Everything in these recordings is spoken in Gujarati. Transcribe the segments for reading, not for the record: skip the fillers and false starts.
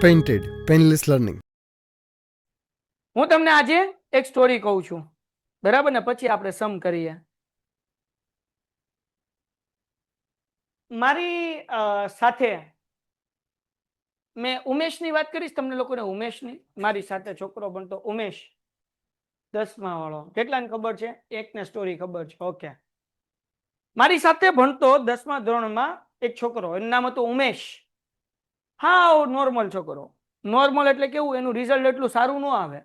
Painted painless learning. હું તમને આજે એક સ્ટોરી કહું છું, બરાબર ને? પછી આપણે સમ કરીએ. મારી સાથે મેં ઉમેશની વાત કરીશ તમને લોકોને. ઉમેશની, મારી સાથે છોકરો ભણતો ઉમેશ, 10મા વાળો. કેટલાને ખબર છે? એકને સ્ટોરી ખબર છે. ઓકે. મારી સાથે ભણતો 10મા ધોરણમાં એક છોકરો, એનું નામ હતું ઉમેશ. હા, નોર્મલ છોકરો. નોર્મલ એટલે કેવું? એનું રિઝલ્ટ એટલું સારું ન આવે.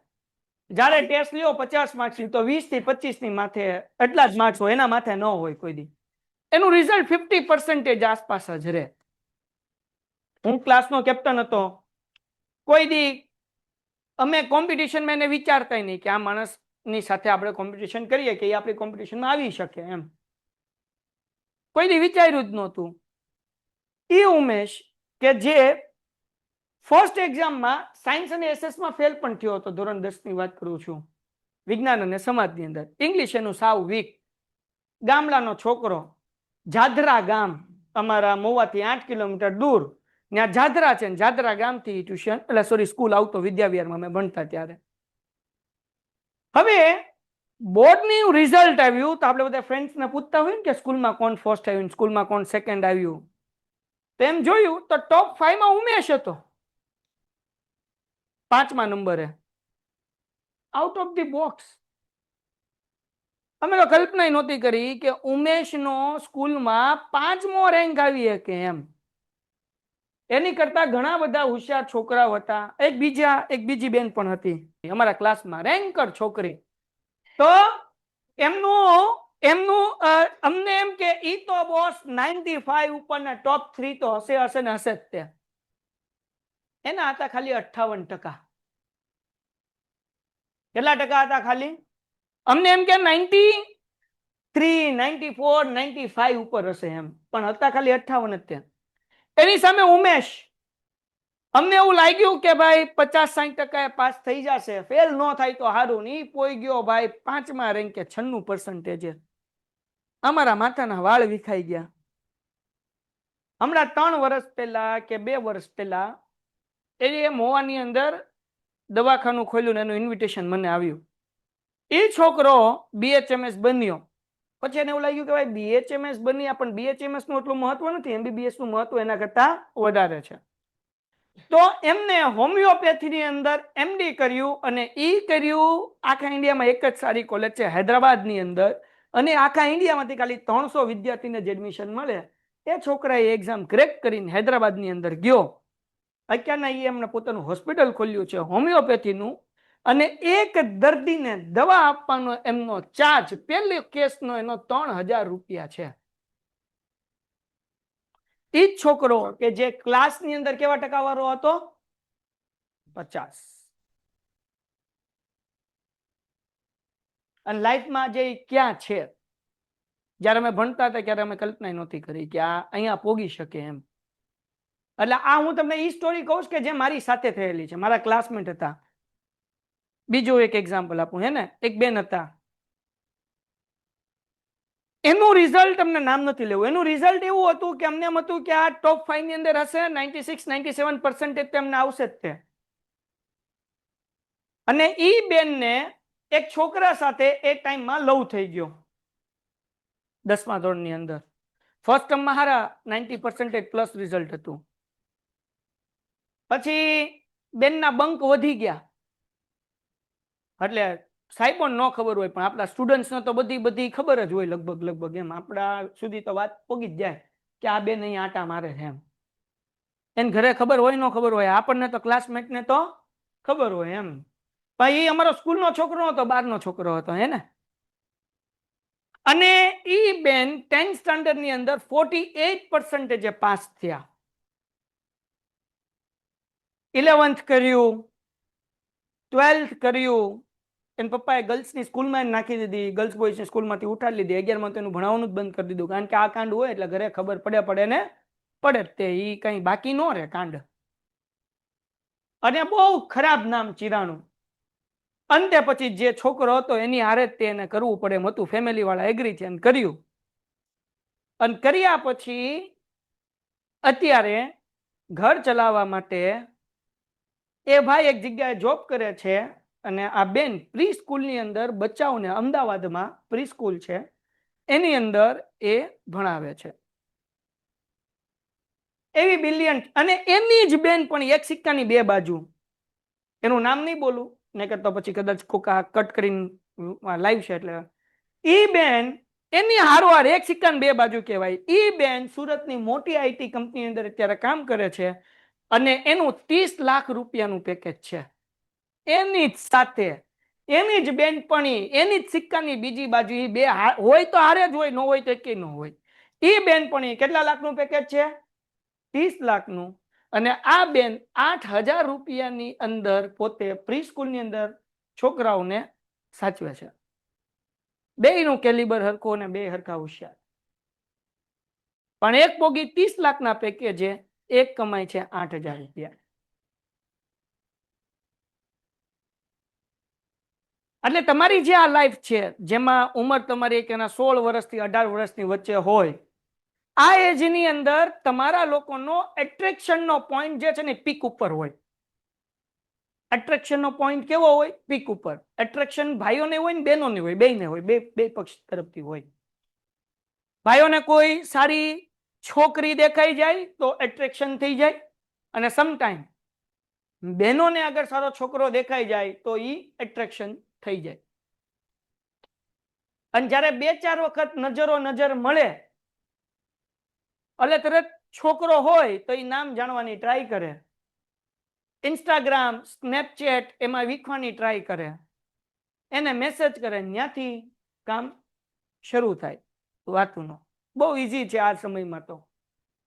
જયારે ટેસ્ટ લ્યો 50 માર્ક્સની, તો 20 થી 25 ની માથે એટલા જ માર્ક્સ હોય, એના માથે ન હોય કોઈ દી. એનું રિઝલ્ટ 50% આસપાસ જ રહે. હું ક્લાસનો કેપ્ટન હતો. કોઈ દી અમે કોમ્પિટિશનમાં એને વિચારતા નહીં કે આ માણસની સાથે આપણે કોમ્પિટિશન કરીએ કે એ આપણી કોમ્પિટિશનમાં આવી શકે એમ. કોઈ દી વિચાર્યું જ નહોતું. એ ઉમેશ કે જે ફર્સ્ટ એક્ઝામમાં સાયન્સ અને એસએસમાં ફેલ પણ થયો હતો. ધોરણ 10 ની વાત કરું છું. વિજ્ઞાન અને સમાજની અંદર ઇંગ્લિશ એનું સાવ વીક. ગામડાનો છોકરો, જાધરા ગામ, અમારા મહુવાથી 8 કિલોમીટર દૂર. ત્યાં જાધરા છે, જાધરા ગામથી ટ્યુશન એટલે સોરી સ્કૂલ આવતો વિદ્યાવિહારમાં અમે ભણતા ત્યારે. હવે બોર્ડની રિઝલ્ટ આવ્યું તો આપણે બધા ફ્રેન્ડ્સને પૂછતા હોય ને કે સ્કૂલમાં કોણ ફર્સ્ટ આવ્યું, સ્કૂલમાં કોણ સેકન્ડ આવ્યું. તેમ જોયું તો ટોપ 5 માં ઉમેશ હતો, 5મા નંબરે, આઉટ ઓફ ધી બોક્સ. અમે તો કલ્પના નહોતી કરી કે ઉમેશનો સ્કૂલમાં 5મો રેન્ક આવી શકે એમ. એની કરતા ઘણા બધા હોશિયાર છોકરાઓ હતા. એક બીજી બેન પણ હતી અમારા ક્લાસમાં, રેન્કર છોકરી. તો એમનું અમને એમ કે ઈ તો બોસ 95 ઉપરના ટોપ 3 તો હશે ને હશે જ તે. એના હતા ખાલી 58%. કેટલા ટકા હતા ખાલી? અમને એમ કે 93, 94, 95 ઉપર હશે એમ, પણ હતા ખાલી 58 જ ત્યાં. એની સામે ઉમેશ, અમને એવું લાગ્યું કે ભાઈ 50-60% પાસ થઈ જશે, ફેલ ન થાય તો સારું. ની પોઈ ગયો ભાઈ 5મા રેન્કે, 96%. અમારા માથાના વાળ વિખાઈ ગયા. હમણાં 3 વર્ષ પહેલા કે 2 વર્ષ પહેલા એ મોવાની અંદર દવાખાનું ખોલ્યું ને એનું ઇન્વિટેશન મને આવ્યું. એ છોકરો BHMS બન્યો. પછી એને એવું લાગ્યું કે ભાઈ BHMS બન્યા, પણ BHMS નું એટલું મહત્વ નથી, MBBS નું મહત્વ એના કરતા વધારે છે. તો એમને હોમિયોપેથીની અંદર MD કર્યું, અને ઈ કર્યું આખા ઇન્ડિયામાં એક જ સારી કોલેજ છે હૈદરાબાદની અંદર, અને આખા ઇન્ડિયામાંથી ખાલી 300 વિદ્યાર્થીને જ એડમિશન મળે. એ છોકરાએ એક્ઝામ ક્રેક કરીને હૈદરાબાદની અંદર ગયો. અત્યારના એમને પોતાનું હોસ્પિટલ ખોલ્યું છે હોમિયોપેથીનું, અને એક દર્દીને દવા આપવાનો એમનો ચાર્જ પહેલો કેસનો એનો 3000 રૂપિયા છે. એ જ છોકરો કે જે ક્લાસની અંદર કેવા ટકા વાળો હતો? 50. અને લાઈફમાં જે ક્યાં છે, જ્યારે અમે ભણતા હતા ત્યારે અમે કલ્પના નહોતી કરી કે આ અહીંયા પોગી શકે એમ. એટલે આ હું તમને એ સ્ટોરી કહું કે જે મારી સાથે થયેલી છે, મારા ક્લાસમેટ હતા. બીજું એક એક્ઝામ્પલ આપું, હે ને, એક બેન હતા. એનું રિઝલ્ટ તમને નામ નથી લેવું. એનું રિઝલ્ટ એવું હતું કે અમને એમ હતું કે આ ટોપ 5 ની અંદર હશે, 96-97% તેમને આવશે જ તે. અને ઈ બેનને એક છોકરા સાથે એ ટાઈમમાં લવ થઈ ગયો 10મા ધોરણની અંદર. ફર્સ્ટ ટર્મમાં હારા 90% પ્લસ રિઝલ્ટ હતું. પછી બેનના બંક વધી ગયા. એટલે સાહેબ ન ખબર હોય, પણ આપણા સ્ટુડન્ટ્સને તો બધી ખબર જ હોય લગભગ એમ. આપણા સુધી તો વાત પોગી જ જાય કે આ બેન અહીં આટા મારે છે એમ. એને ઘરે ખબર હોય ન ખબર હોય, આપણને તો ક્લાસમેટને તો ખબર હોય એમ. પણ એ અમારો સ્કૂલનો છોકરો હતો, બહારનો છોકરો હતો, હે ને. અને ઈ બેન 10th સ્ટાન્ડર્ડ ની અંદર 48% પાસ થયા. 11th કર્યું, 12th કર્યું. એના પપ્પાએ ગર્લ્સની સ્કૂલમાં નાખી દીધી, ગર્લ્સ બોયઝની સ્કૂલમાંથી ઉઠાડી લીધી. 11માં તો એનું ભણાવવાનું જ બંધ કરી દીધું, કારણ કે આ કાંડ હોય એટલે ઘરે ખબર પડે ને પડે જ તે. એ કઈ બાકી ન રહે કાંડ. અને બહુ ખરાબ નામ ચિરાણું. અંતે પછી જે છોકરો હતો એની હારે જ તેને કરવું પડે એમ હતું. ફેમિલી વાળા એગ્રી છે અને કર્યું. અને કર્યા પછી અત્યારે ઘર ચલાવવા માટે એ ભાઈ એક જગ્યાએ જોબ કરે છે અને આ બેન પ્રી સ્કૂલની અંદર બચ્ચાઓને, અમદાવાદમાં પ્રી સ્કૂલ છે એની અંદર એ ભણાવે છે. એવી બ્રિલિયન્ટ, અને એની જ બેન પણ એક સિક્કાની બે બાજુ, એનું નામ નહીં બોલું ને કરતો પછી કદાચ કોકા કટ કરીને લાઈવ છે એટલે, ઈ બેન એની હારવાર એક સિક્કાની બે બાજુ કહેવાય. ઈ બેન સુરતની મોટી આઈટી કંપની અંદર અત્યારે કામ કરે છે અને એનું 30 લાખ રૂપિયાનું પેકેજ છે. એની જ સાથે એની જ બેનપણી, એની જ સિક્કાની બીજી બાજુ, એ બે હોય તો હારે જ હોય, ન હોય તો એકેય ન હોય. ઈ બેનપણી કેટલા લાખનું પેકેજ છે? 30 લાખનું. અને આ બેન 8,000 રૂપિયાની અંદર પોતે પ્રી સ્કૂલની અંદર છોકરાઓને સાચવે છે. બેયનું કેલિબર હરખું અને બે હરખા હોશિયાર. પણ એક પોગી 30 લાખના પેકેજે, એક કમાય છે 8,000 રૂપિયા. એટલે તમારી જે આ લાઈફ છે, જેમાં ઉંમર તમારી એક એના 16 વર્ષથી 18 વર્ષની વચ્ચે હોય, આ એજની અંદર તમારા લોકોનો એટ્રેક્શનનો પોઈન્ટ જે છે ને પીક ઉપર હોય. એટ્રેક્શનનો પોઈન્ટ કેવો હોય? પીક ઉપર. એટ્રેક્શન ભાઈઓને હોય ને બહેનોને હોય, બેયને હોય, બે પક્ષ તરફથી હોય. ભાઈઓને કોઈ સારી છોકરી દેખાઈ જાય તો એટ્રેક્શન થઈ જાય, અને સમટાઈમ બહેનોને અગર સારો છોકરો દેખાઈ જાય તો ઈ એટ્રેક્શન થઈ જાય. અને જ્યારે 2-4 વખત નજર મળે એટલે તરત છોકરો હોય તો એ નામ જાણવાની ટ્રાય કરે, ઇન્સ્ટાગ્રામ, સ્નેપચેટ એમાં વીખવાની ટ્રાય કરે, એને મેસેજ કરે, ત્યાંથી કામ શરૂ થાય વાતુનો. બહુ ઈઝી છે આ સમયમાં. તો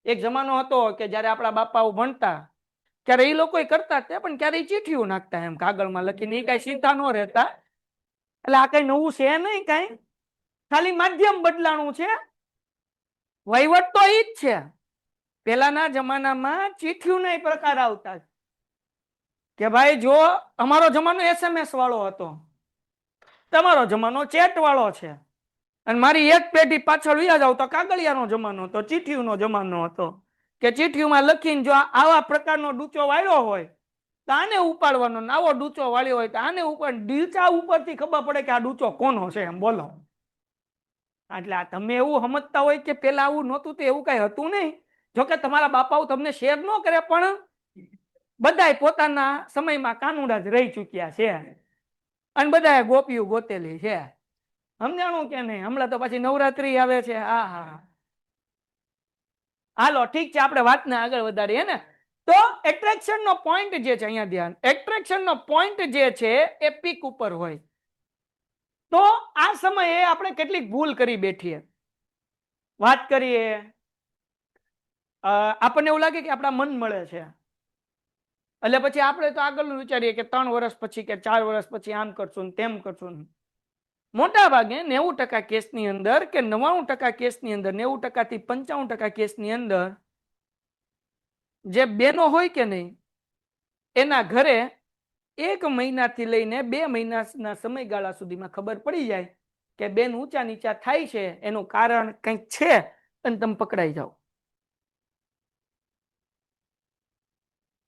એક જમાનો હતો કે જ્યારે આપણા બાપાઓ ભણતા ત્યારે એ લોકો કરતા હતા, પણ ક્યારેય ચીઠીઓ નાખતા એમ કાગળમાં લખીને, એ કઈ સીધા ન રહેતા. એટલે આ કઈ નવું છે નહીં, કઈ ખાલી માધ્યમ બદલાણું છે, વહીવટ તો ઈ જ છે. પેલાના જમાનામાં ચીઠીઓના પ્રકાર આવતા કે ભાઈ જો અમારો જમાનો SMS વાળો હતો, તમારો જમાનો ચેટ વાળો છે, અને મારી એક પેઢી પાછળ વ્યા જાવ તો કાગળિયાનો જમાનો હતો, ચીઠીઓનો જમાનો હતો કે ચીઠીઓમાં લખીને જો આવા પ્રકારનો ડૂચો વાળ્યો હોય તો આને ઉપાડવાનો, આવો ડૂચો વાળ્યો હોય તો આને ઉપર. ડીચા ઉપરથી ખબર પડે કે આ ડૂચો કોનો છે એમ. બોલો, એટલે આ તમે એવું સમજતા હોય કે પેલા આવું નહોતું, તો એવું કઈ હતું નહીં. જોકે તમારા બાપાઓ તમને શેર ન કરે, પણ બધાય પોતાના સમયમાં કાનુડા જ રહી ચૂક્યા છે, અને બધાએ ગોપીઓ ગોતેલી છે. સમજાણું કે નહીં? હમણાં તો પછી નવરાત્રી આવે છે. હા હા, હાલો ઠીક છે, આપણે વાતને આગળ વધારીએ ને. તો એટ્રેક્શન નો પોઈન્ટ જે છે, અહીંયા ધ્યાન, એટ્રેક્શન નો પોઈન્ટ જે છે એ પીક ઉપર હોય. તો આ સમયે આપણે કેટલીક ભૂલ કરી બેઠીએ. વાત કરીએ, આપણને એવું લાગે કે આપણા મન મળે છે, એટલે પછી આપણે તો આગળનું વિચારીએ કે 3 વર્ષ પછી કે 4 વર્ષ પછી આમ કરશું ને તેમ કરશું. મોટા ભાગે 90% કેસની અંદર કે 99% કેસની અંદર, 90% થી 95% કેસની અંદર જે બેનો હોય કે નહીં, એના ઘરે 1 મહિનાથી લઈને 2 મહિનાના સમયગાળા સુધીમાં ખબર પડી જાય કે બેન ઊંચા નીચા થાય છે, એનું કારણ કંઈક છે, અને તમે પકડાઈ જાઓ.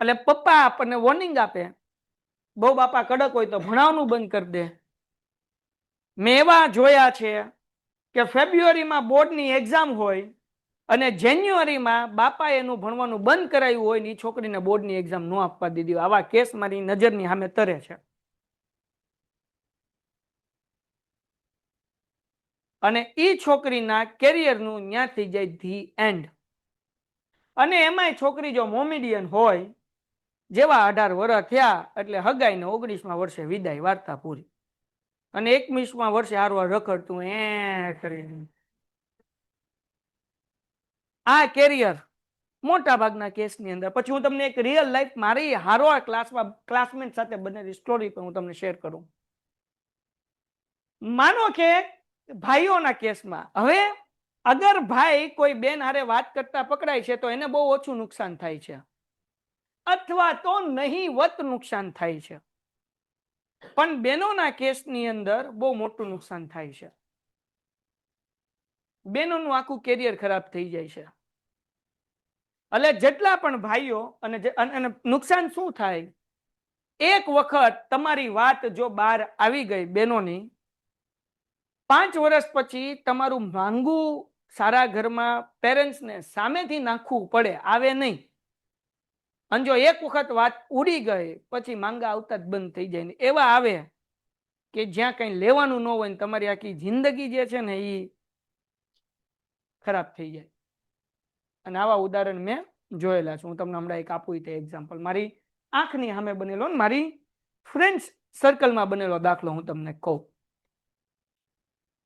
એટલે પપ્પા આપણને વોર્નિંગ આપે, બહુ બાપા કડક હોય તો ભણાવવાનું બંધ કરી દે. મેં એવા જોયા છે કે ફેબ્રુઆરીમાં બોર્ડની એક્ઝામ હોય અને જાન્યુઆરીમાં બાપા એનું ભણવાનું બંધ કરાયું હોય ને એ છોકરીને બોર્ડની એક્ઝામ ન આપવા દીધી. આવા કેસ મારી નજરની સામે તરે છે. અને એ છોકરીના કેરિયરનું ન્યા થઈ જાય ધી એન્ડ. અને એમાંય છોકરી જો મોમેડિયન હોય, જેવા 18 વર્ષ થયા એટલે હગાઈને 19મા વર્ષે વિદાય, વાર્તા પૂરી. અને 21મા વર્ષે હારવાર રખડતું કરીને. આ કેરિયર મોટા ભાગના કેસની અંદર. પછી હું તમને એક રિયલ લાઈફ મારી હારવાર ક્લાસમાં ક્લાસમેટ સાથે બનેલી સ્ટોરી પણ હું તમને શેર કરું. માનો કે ભાઈઓના કેસમાં, હવે અગર ભાઈ કોઈ બેન હારે વાત કરતા પકડાય છે તો એને બહુ ઓછું નુકસાન થાય છે, અથવા તો નહીવત નુકસાન થાય છે. પણ બેનોના કેસની અંદર બહુ મોટું નુકસાન થાય છે. બેનોનું આખું કેરિયર ખરાબ થઈ જાય છે. એટલે જેટલા પણ ભાઈઓ, અને નુકસાન શું થાય એક વખત તમારી વાત જો બહાર આવી ગઈ બહેનોની, 5 વર્ષ પછી તમારું માંગું સારા ઘરમાં પેરેન્ટ્સને સામેથી નાખવું પડે, આવે નહીં. અને જો એક વખત વાત ઉડી ગઈ પછી માંગા આવતા જ બંધ થઈ જાય ને એવા આવે કે જ્યાં કઈ લેવાનું ન હોય ને તમારી આખી જિંદગી જે છે ને એ ખરાબ થઈ જાય. અને આવા ઉદાહરણ મેં જોયેલા છે. હું તમને હમણાં એક આપું તે એક્ઝામ્પલ, મારી આંખની સામે બનેલો ને મારી ફ્રેન્ડ્સ સર્કલમાં બનેલો દાખલો હું તમને કહું.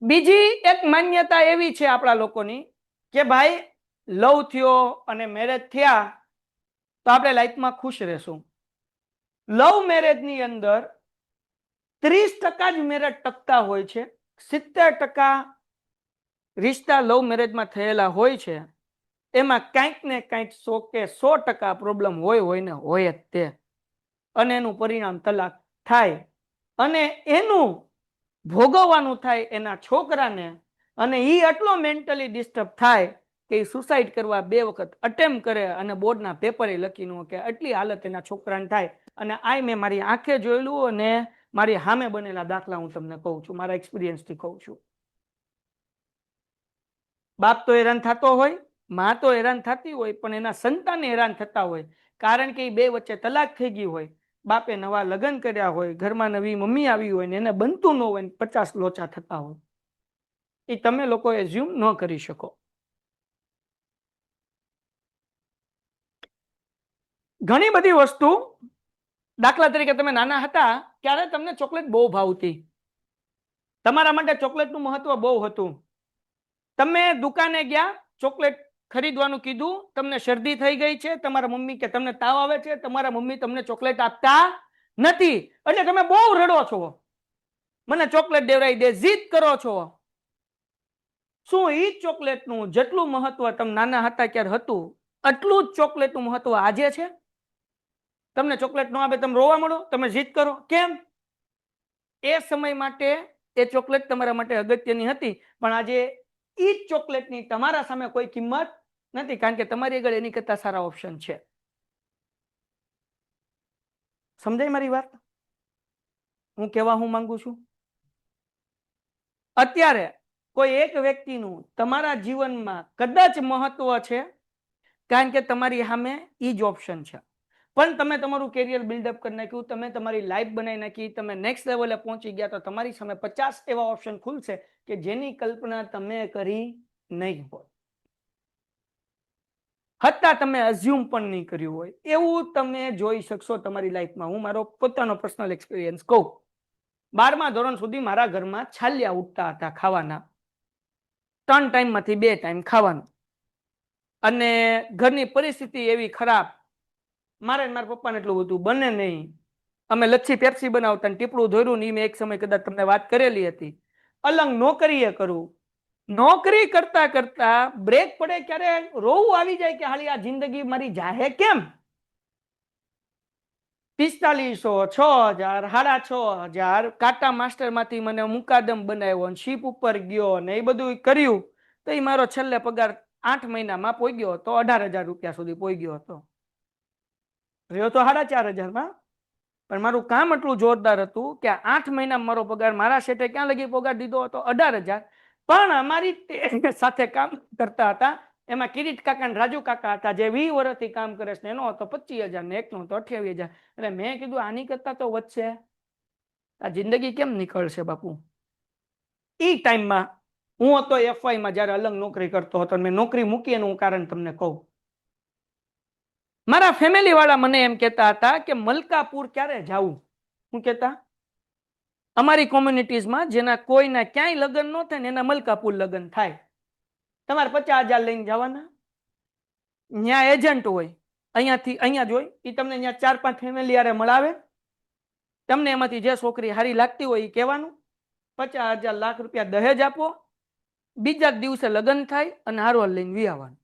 બીજી એક માન્યતા એવી છે આપણા લોકોની કે ભાઈ લવ થયો અને મેરેજ થયા તો આપણે લાઈફમાં ખુશ રહેશું. લવ મેરેજની અંદર 30% જ મેરેજ ટકતા હોય છે. 70% રિશ્તા લવ મેરેજમાં થયેલા હોય છે. એમાં કંઈક ને કંઈક 100 કે 100% પ્રોબ્લેમ હોય ને હોય જ તે. અને એનું પરિણામ તલાક થાય અને એનું ભોગવવાનું થાય એના છોકરાને. અને એ આટલો મેન્ટલી ડિસ્ટર્બ થાય કે સુસાઇડ કરવા 2 વખત અટેમ્પ કરે અને બોર્ડના પેપરે લખી ન કે આટલી હાલત એના છોકરાને થાય. અને આ મેં મારી આંખે જોયેલું અને મારી સામે બનેલા દાખલા હું તમને કહું છું, મારા એક્સપિરિયન્સથી કહું છું. બાપ તો હેરાન થતો હોય, માં તો હેરાન થતી હોય, પણ એના સંતાન હેરાન થતા હોય કારણ કે એ 2 વચ્ચે તલાક થઈ ગઈ હોય. બાપે નવા લગ્ન કર્યા હોય, ઘરમાં નવી મમ્મી આવી હોય ને એને બનતું ન હોય, 50 લોચા થતા હોય. એ તમે લોકો એઝ્યુમ ન કરી શકો. ઘણી બધી વસ્તુ, દાખલા તરીકે તમે નાના હતા ત્યારે તમને ચોકલેટ બહુ ભાવતી, તમારા માટે ચોકલેટનું મહત્વ બહુ હતું. તમે દુકાને ગયા, ચોકલેટ ખરીદવાનું કીધું, તમને શરદી થઈ ગઈ છે, તમારા મમ્મી કે તમને તાવ આવે છે, તમારા મમ્મી તમને ચોકલેટ આપતા નથી એટલે તમે બહુ રડો છો, મને ચોકલેટ દેવડાવી દે, જીદ કરો છો. શું ઈ ચોકલેટનું જેટલું મહત્વ તમે નાના હતા ત્યારે હતું એટલું જ ચોકલેટનું મહત્વ આજે છે? તમને ચોકલેટ ન આપે તમે રોવા મળો, તમે જીદ કરો, કેમ? એ સમય માટે એ ચોકલેટ તમારા માટે અગત્યની હતી, પણ આજે ઈ ચોકલેટની તમારા સામે કોઈ કિંમત નથી કારણ કે તમારી આગળ એની કરતા સારા ઓપ્શન છે. સમજાય મારી વાત? હું કહેવા હું માંગુ છું? અત્યારે કોઈ એક વ્યક્તિનું તમારા જીવનમાં કદાચ મહત્વ છે કારણ કે તમારી સામે ઈ જ ઓપ્શન છે, પણ તમે તમારું કેરિયર બિલ્ડઅપ કરી નાખ્યું, તમે તમારી લાઈફ બનાવી નાખી, તમે નેક્સ્ટ લેવલે પહોંચી ગયા, તો તમારી સામે 50 એવા ઓપ્શન ખુલશે કે જેની કલ્પના તમે કરી નહીં હોય, છતાં તમે અઝ્યુમ પણ નહીં કર્યું હોય. એવું તમે જોઈ શકશો તમારી લાઈફમાં. હું મારો પોતાનો પર્સનલ એક્સપિરિયન્સ કહું. 12મા ધોરણ સુધી મારા ઘરમાં છાલિયા ઉઠતા હતા ખાવાના, 3 ટાઈમમાંથી 2 ટાઈમ ખાવાનું. અને ઘરની પરિસ્થિતિ એવી ખરાબ, મારે મારા પપ્પાને એટલું બધું બને નહીં. અમે લચ્છી પેપ્સી બનાવતા, ટીપડું ધોર્યું ને મેં એક સમય કદાચ તમને વાત કરેલી હતી. અલંગ નોકરીએ કરું, નોકરી કરતા કરતા બ્રેક પડે ક્યારે રોવું આવી જાય કે હાલી આ જિંદગી મારી જાહે કેમ? 4500, 6000, 6500 કાટા માસ્ટર માંથી મને મુકાદમ બનાવ્યો, શીપ ઉપર ગયો ને એ બધું કર્યું તો એ મારો છેલ્લે પગાર 8 મહિનામાં પોગ્યો હતો, 18,000 રૂપિયા સુધી પોગ્યો હતો. રહ્યો તો 4,500માં, પણ મારું કામ એટલું જોરદાર હતું કે 8 મહિનામાં મારો પગાર, મારા શેઠે ક્યાં લગી પગાર દીધો હતો? 18,000. પણ અમારી સાથે કામ કરતા હતા એમાં કિરીટ કાકા ને રાજુ કાકા હતા જે 20 વર્ષથી કામ કરે છે, એનો હતો 25,000 ને એકનો હતો 28,000. એટલે મેં કીધું આની કરતા તો વધશે, આ જિંદગી કેમ નીકળશે બાપુ? ઈ ટાઈમમાં હું હતો એફવાયમાં જ્યારે અલંગ નોકરી કરતો હતો, મેં નોકરી મૂકી એનું કારણ તમને કહું. મારા ફેમિલી વાળા મને એમ કહેતા હતા કે મલકાપુર ક્યારે જાવું? હું કહેતા અમારી કોમ્યુનિટીઝમાં જેના કોઈના ક્યાંય લગ્ન ન થાય ને એના મલકાપુર લગ્ન થાય. તમારે 50,000 લઈને જવાના, ત્યાં એજન્ટ હોય, અહીંયાથી અહીંયા જ હોય, એ તમને ત્યાં 4-5 ફેમિલી યારે મળાવે, તમને એમાંથી જે છોકરી સારી લાગતી હોય એ કહેવાનું, 50,000 લાખ રૂપિયા દહેજ આપો, બીજા દિવસે લગ્ન થાય અને હારવાર લઈને વી આવવાનું.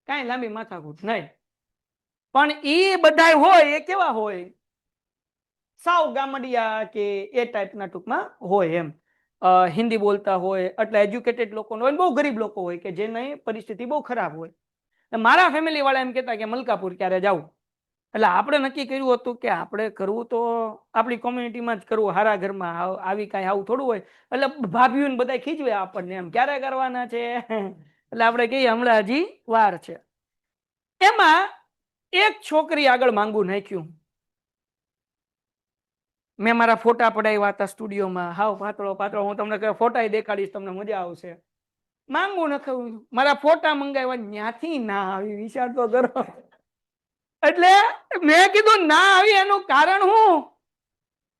કાંઈ લાંબી માથાકૂટ નહીં. પણ એ બધા હોય એ કેવા હોય? સાવ ગામડિયા કે એ ટાઈપના ટૂંકમાં હોય એમ. હિન્દી બોલતા હોય, એટલે એજ્યુકેટેડ લોકો હોય, બહુ ગરીબ લોકો હોય કે જેની પરિસ્થિતિ બહુ ખરાબ હોય. મારા ફેમિલી વાળા એમ કહેતા કે મલકાપુર ક્યારે જાવું? એટલે આપણે નક્કી કર્યું હતું કે આપણે કરવું તો આપણી કોમ્યુનિટીમાં જ કરવું, હારા ઘરમાં. આવી કાંઈ આવું થોડું હોય. એટલે ભાભીઓને બધા ખીજવે આપણને, એમ ક્યારે કરવાના છે. એટલે આપણે કહીએ હમણાં હજી વાર છે. એમાં એક છોકરી આગળ માંગુ નાખ્યું. મેં મારા ફોટા પડાવ્યા હતા સ્ટુડિયોમાં, હાવ પાતળો પાતળો. હું તમને ફોટા દેખાડીશ, તમને મજા આવશે. માંગુ નખાવ્યું, મારા ફોટા મંગાવ્યા, ત્યાંથી ના આવી. વિચાર તો કરો. એટલે મેં કીધું ના આવી એનું કારણ શું?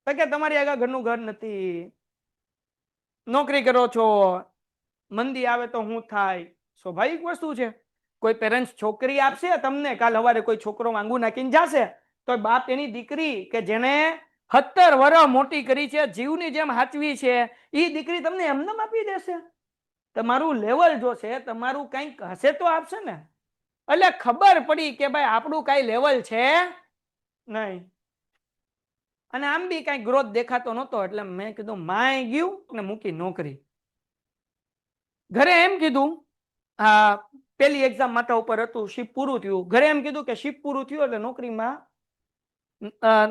તો કે તમારી આગળ ઘરનું ઘર નથી, નોકરી કરો છો, મંદી આવે તો શું થાય. સ્વાભાવિક વસ્તુ છે. કોઈ પેરેન્ટ્સ છોકરી આપશે તમને, કાલ સવારે કોઈ છોકરો માંગુ નાખીને જશે, તો બાપ એની દીકરી કે જેને 17 વર્ષ મોટી કરી છે, જીવની જેમ હાચવી છે, એ દીકરી તમને એમને આપી દેશે? તમારું લેવલ જોશે, તમારું કંઈક હશે તો આપશે ને. એટલે ખબર પડી કે ભાઈ આપણું કઈ લેવલ છે નહીં. અને આમ બી કઈ ગ્રોથ દેખાતો નહોતો. એટલે મેં કીધું માય ગયું ને મૂકી નોકરી. ઘરે એમ કીધું, પેલી એક્ઝામ માથા ઉપર હતું, શિફ્ટ પૂરું થયું. ઘરે એમ કીધું કે શિફ્ટ પૂરું થયું એટલે નોકરીમાં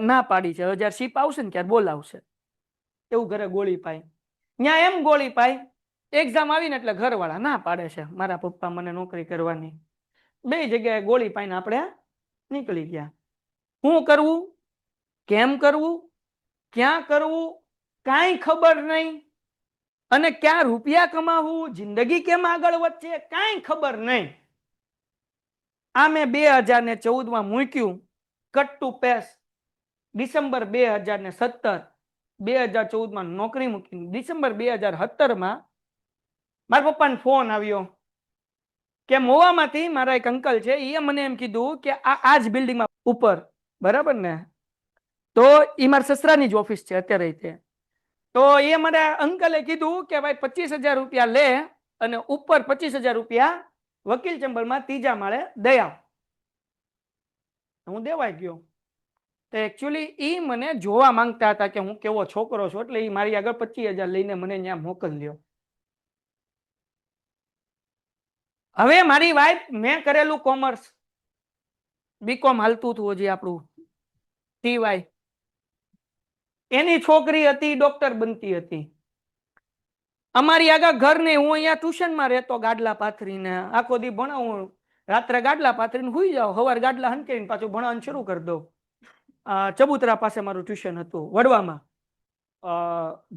ના પાડી છે, હવે જયારે શિફ્ટ આવશે ને ત્યારે બોલાવશે. એવું ઘરે ગોળી પાઈ. ત્યાં એમ ગોળી પાઈ, એક્ઝામ આવીને એટલે ઘરવાળા ના પાડે છે મારા પપ્પા મને નોકરી કરવાની. બે જગ્યાએ ગોળી પાઈને આપણે નીકળી ગયા. શું કરવું, કેમ કરવું, ક્યાં કરવું, કાંઈ ખબર નહીં. અને ક્યાં રૂપિયા કમાવું, જિંદગી કેમ આગળ વધશે, કાંઈ ખબર નહીં. આ મેં 2014માં મૂક્યું કટ ટુ પેસ. ડિસેમ્બર 2017, 2014માં નોકરી મૂકી. ડિસેમ્બર 2017માં મારા પપ્પાને ફોન આવ્યો કે મોવામાંથી મારા એક અંકલ છે, એ મને એમ કીધું કે આ જ બિલ્ડિંગમાં ઉપર, બરાબર ને, તો એ મારા સસરાની જ ઓફિસ છે અત્યારે તે. તો એ મને અંકલે કીધું કે ભાઈ 25,000 રૂપિયા લે અને ઉપર 25,000 રૂપિયા વકીલ ચેમ્બરમાં 3જા માળે દયા. હું દેવાઈ ગયો. તો એકચ્યુઅલી એ મને જોવા માંગતા હતા કે હું કેવો છોકરો છું, એટલે એ મારી આગળ 25,000 લઈને મને ત્યાં મોકલ્યો. હવે મારી વાઈફ, મેં કરેલું કોમર્સ, બીકોમ હાલતું હતું હજી આપણું ટીવાય, એની છોકરી હતી ડોક્ટર બનતી હતી. અમારી આગળ ઘર ને, હું અહીંયા ટ્યુશનમાં રહેતો ગાડલા પાથરીને, આખો દી ભણાવું, રાત્રે ગાડલા પાથરીને હુઈ જાવ, સવાર ગાડલા હંકેરીને પાછું ભણવાનું શરૂ કરી દો. ચબુતરા પાસે મારું ટ્યુશન હતું, વડવામાં,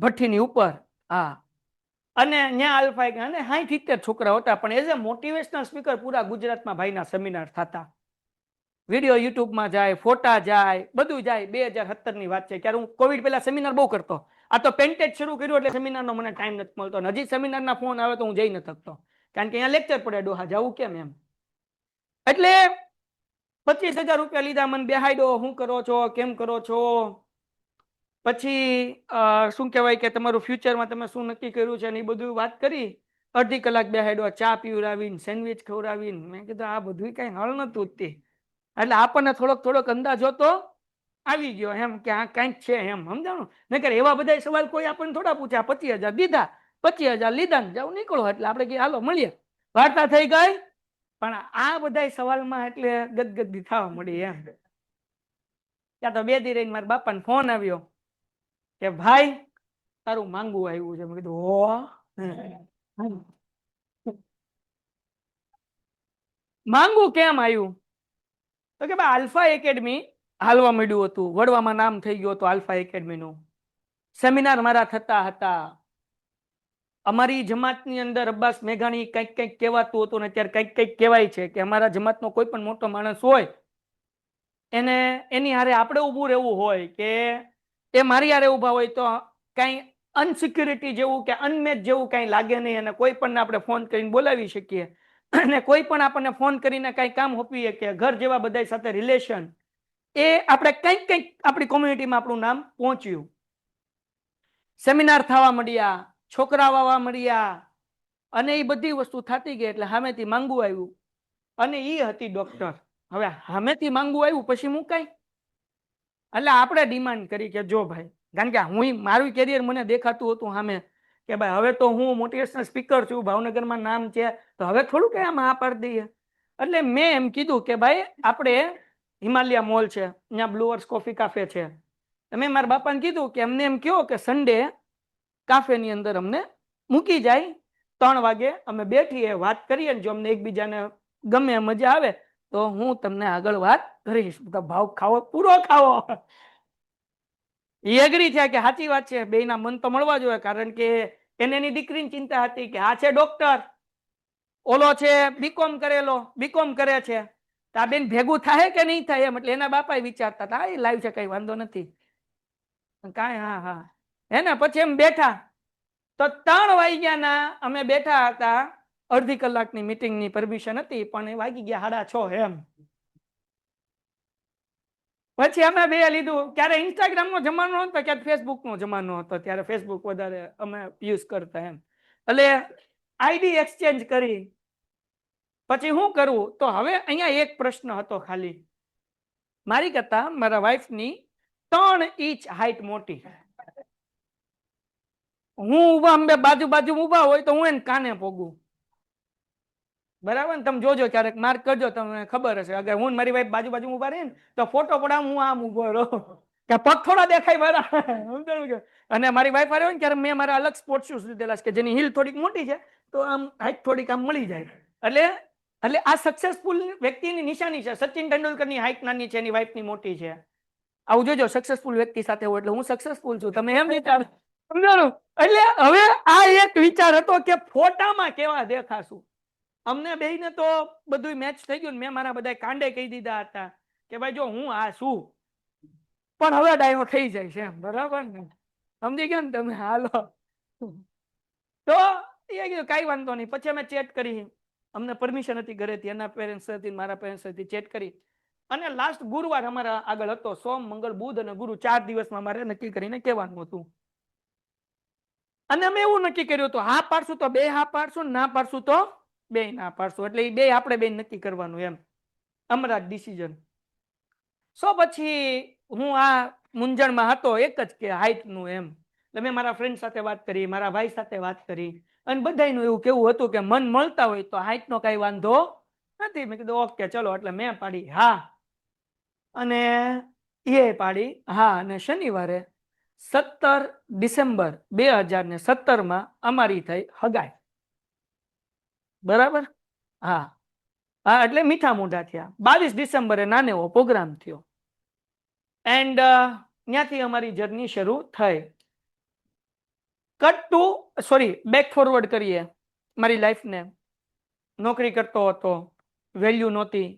ભઠ્ઠીની ઉપર. હા, અને ત્યાં આલ્ફા અને 60-70 છોકરા હતા. પણ એઝ એ મોટિવેશનલ સ્પીકર પૂરા ગુજરાતમાં ભાઈના સેમિનાર થતા, વિડીયો યુટ્યુબમાં જાય, ફોટા જાય, બધું જાય. 2017ની વાત છે, ત્યારે હું કોવિડ પહેલા સેમિનાર બહુ કરતો. આ તો પેન્ટેજ શરૂ કર્યું એટલે સેમિનારનો મને ટાઈમ નથી મળતો. હજી સેમિનારના ફોન આવે તો હું જઈ નથી શકતો, કારણ કે અહીંયા લેક્ચર પડે, ડોહા જવું કેમ એમ. એટલે 25,000 રૂપિયા લીધા, મને બેહાડ્યો, શું કરો છો, કેમ કરો છો, પછી શું કહેવાય કે તમારું ફ્યુચરમાં તમે શું નક્કી કર્યું છે ને એ બધું વાત કરી. અડધી કલાક બેહાડ્યો, ચા પીવડાવીને, સેન્ડવિચ ખવડાવીને. મેં કીધું આ બધું કઈ હળ નતું તે. એટલે આપણને થોડોક અંદાજો તો આવી ગયો એમ કે આ કંઈક છે એમ, સમજાણું. નકર એવા બધા સવાલ કોઈ આપણને થોડા પૂછ્યા. 25,000 દીધા, 25,000 લીધા ને જાવ નીકળો. એટલે આપણે કે હાલો મળીએ, વાર્તા થઈ ગઈ. પણ આ બધા સવાલમાં એટલે ગદગદી થવા મળી એમ. ત્યાં તો 2 દી રહીને મારા બાપાને ફોન આવ્યો કે ભાઈ તારું માંગવું આવ્યું છે. મેં કીધું હો, માંગુ કેમ આવ્યું? તો કે ભાઈ આલ્ફા એકેડમી હાલવા મળ્યું હતું, વડવામાં નામ થઈ ગયું હતું આલ્ફા એકેડમીનું. સેમિનાર મારા થતા હતા. અમારી જમાતની અંદર અબ્બાસ મેઘાણી કંઈક કહેવાતું હતું, ને અત્યારે કંઈક કહેવાય છે કે અમારા જમાતનો કોઈ પણ મોટો માણસ હોય એને એની હારે આપણે ઊભું રહેવું હોય કે એ મારી હારે ઊભા હોય તો કંઈ અનસિક્યુરિટી જેવું કે અનમેચ જેવું કંઈ લાગે નહીં. અને કોઈ પણ આપણે ફોન કરીને બોલાવી શકીએ, અને કોઈ પણ આપણને ફોન કરીને કંઈ કામ હોપીએ કે ઘર જેવા બધા સાથે રિલેશન, એ આપણે કંઈક આપણી કોમ્યુનિટીમાં આપણું નામ પહોંચ્યું. સેમિનાર થવા મળ્યા, છોકરા વાવા મળ્યા, અને એ બધી વસ્તુ થતી ગઈ. એટલે સામેથી માંગવું આવ્યું, અને એ હતી ડોક્ટર. હવે સામેથી માંગવું આવ્યું પછી મુકાય. એટલે આપણે ડિમાન્ડ કરી કે જો ભાઈ, કારણ કે હું મારું કેરિયર મને દેખાતું હતું સામે કે ભાઈ હવે તો હું મોટિવેશનલ સ્પીકર છું, ભાવનગરમાં નામ છે, તો હવે થોડું કઈ આમ હા પાડી દઈએ. એટલે મેં એમ કીધું કે ભાઈ આપણે હિમાલયા મોલ છે, ત્યાં બ્લુઅર્સ કોફી કાફે છે. મેં મારા બાપાને કીધું કે અમને એમ કહો કે સન્ડે કાફેની અંદર અમને મૂકી જાય, 3 વાગે અમે બેઠીએ, વાત કરીએ, જો અમને એકબીજાને ગમે મજા આવે તો હું તમને આગળ વાત કરીશ. ભાવ ખાવો પૂરો ખાવો. એ એગ્રી થયા કે સાચી વાત છે, બેયના મન તો મળવા જોઈએ, કારણ કે એને એની દીકરીની ચિંતા હતી કે આ છે ડોક્ટર, ઓલો છે બીકોમ કરેલો, બીકોમ કરે છે, તો આ બેન ભેગું થાય કે નહીં થાય એમ. એટલે એના બાપા વિચારતા હતા એ લાઈવ છે, કઈ વાંધો નથી, કાંઈ હા હા હે ને. પછી એમ બેઠા તો 3 વાગ્યાના અમે બેઠા હતા, અડધી કલાકની મીટિંગની પરમિશન હતી, પણ એ વાગી ગયા 6:30 એમ. પછી અમે બે લીધું. ક્યારે ઇન્સ્ટાગ્રામ નો જમાનો હતો, ક્યારે ફેસબુક નો જમાનો હતો, ત્યારે ફેસબુક વધારે અમે યુઝ કરતા એમ. એટલે આઈડી એક્સચેન્જ કરી. પછી શું કરવું, તો હવે અહીંયા એક પ્રશ્ન હતો ખાલી. મારી કરતા મારા વાઈફની 3 ઇંચ હાઈટ મોટી. હું ઉભા, અંબે બાજુ ઉભા હોય તો હું એને કાને પોગું. બરાબર ને? તમે જોજો ક્યારેક માર્ક કરજો, તમને ખબર હશે. અગર હું મારી વાઈફ બાજુ ઉભા રહી ને તો ફોટો પડાવ, હું આમ ઉભો રહું કે પગ થોડા દેખાય મારા. અને મારી વાઈફ આવ્યો ને ત્યારે મેં મારા અલગ સ્પોર્ટ શૂઝ લીધેલા છે કે જેની હીલ થોડીક મોટી છે, તો આમ હાઈટ થોડીક આમ મળી જાય. એટલે આ સક્સેસફુલ વ્યક્તિની નિશાની છે. સચિન તેંડુલકરની હાઈટ નાની છે, એની વાઈફની મોટી છે. આવું જોજો, સક્સેસફુલ વ્યક્તિ સાથે હોય એટલે હું સક્સેસફુલ છું, તમે એમ વિચાર. સમજાણું? એટલે હવે આ એક વિચાર હતો કે ફોટામાં કેવા દેખાશું. અમને બેયને તો બધું મેચ થઈ ગયું. મેં મારા બધા કાંડે કહી દીધા હતા કે ભાઈ જો હું આ છું, પણ હવે ડાયો થઈ જાય છે એમ. બરાબર ને? સમજી ગયા ને તમે? હાલો. તો એ કીધું કાંઈ વાંધો નહીં. પછી અમે ચેટ કરી, અમને પરમિશન હતી ઘરેથી, એના પેરેન્ટ્સ હતી, મારા પેરેન્ટ્સ હતી, ચેટ કરી. અને લાસ્ટ ગુરુવાર અમારા આગળ હતો. સોમ, મંગળ, બુધ અને ગુરુ 4 દિવસમાં મારે નક્કી કરીને કહેવાનું હતું. અને અમે એવું નક્કી કર્યું હતું, હા પાડશું તો 2 હા પાડશું, ના પાડશું તો 2 ના પાડશું. એટલે એ 2 આપણે 2 નક્કી કરવાનું એમ, અમારા ડિસિઝન. સો પછી હું આ મૂંઝવણમાં હતો એક જ કે હાઈટ નું એમ. એટલે મેં મારા ફ્રેન્ડ સાથે વાત કરી, મારા ભાઈ સાથે વાત કરી, અને બધાનું એવું કેવું હતું કે મન મળતા હોય તો હાઈટ નો કઈ વાંધો નથી. મેં કીધું ઓકે ચલો. એટલે મેં પાડી હા, અને એ પાડી હા. અને શનિવારે 17 ડિસેમ્બર 2017 માં અમારી થઈ હગાઈ. બરાબર? હા હા. એટલે મીઠા મોઢા થયા. 22 ડિસેમ્બરે નાનો એવો પ્રોગ્રામ થયો, એન્ડ ત્યાંથી અમારી જર્ની શરૂ થઈ. Cut to sorry back forward કરીએ મારી લાઈફને. નોકરી કરતો હતો, વેલ્યુ નહોતી.